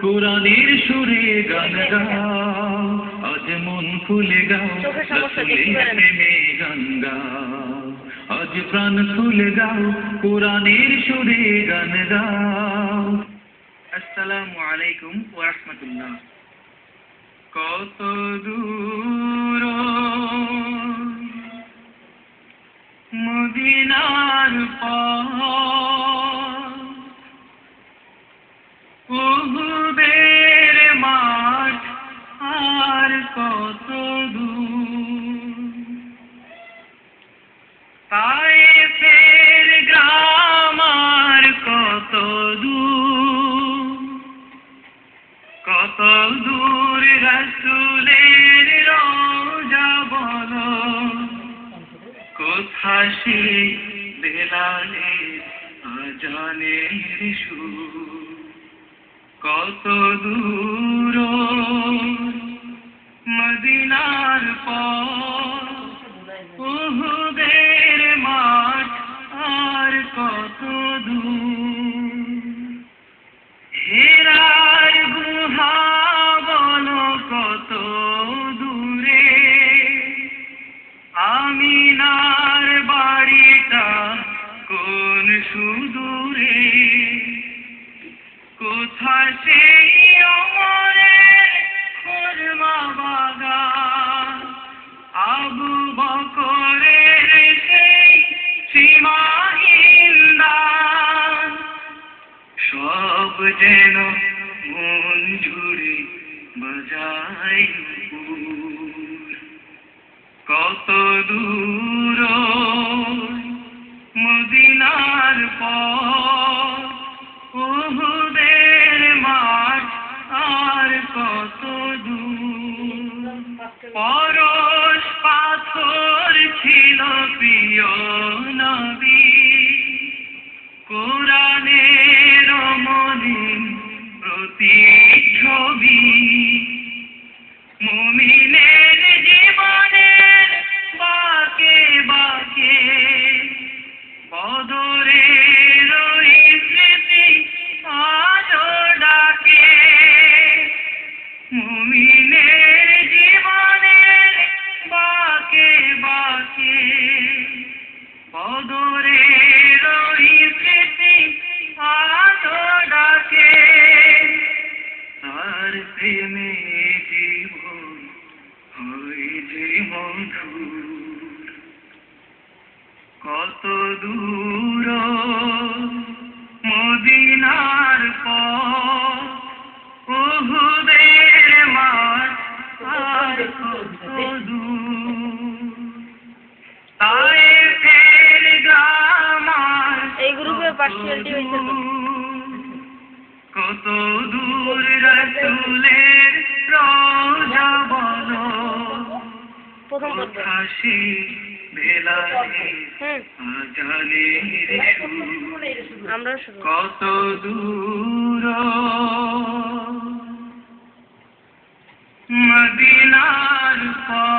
কোরআনের সুরে গান গাও, আজ মন খুলে গাও, রাসূলের প্রেমে গান গাও, আজ প্রাণ খুলে গাও, কোরআনের সুরে গান গাও। আসসালামু আলাইকুম ওয়া রাহমাতুল্লাহ। কত দূর মদিনার পথ, উহুদের মাঠ আর কত দূর, তায়েফের গ্রাম আর কত দূর, কত দূর রাসূলের রওজা বলো, কোথায় সে বেলালের আজানের সুর, কত দূর মদিনার পথ, উহুদের মাঠ আর কত দূর, হেরার গুহা বলো কত দূরে, আমিনার বাড়িটা কোন সুদূরে, কোথায় সেই ওমরের খুরমা বাগান, আবু বকরের সেই সীমাহীন দান, সব যেন মন জুড়ে বাজায় নূপুর, কত দূর মদিনার পথ, উহুদের মাঠ আর কত দূর, পরশ পাথর ছিল প্রিয় নবী, কোরআনের মলিন প্রতিচ্ছবি, মুমিনের জীবনের বাঁকে বাঁকে বদরের স্মৃতি আজও ডাকে, মুমিনের জীবনের বাঁকে বাঁকে বদরের স্মৃতি আজও ডাকে, তার প্রেমে জীবন হয় যে মধুর, কত দূর মদিনার পথ, উহুদের মাঠ আর কত দূর, তায়েফের গ্রাম আর এই গ্রুপে পার্সিয়ালিটি হইছে তো কত দূর রাসূলের রওজা বলো, কোথায় সে বেলালের আজানের সুর, আমরা কত দূর মদিনার পথ,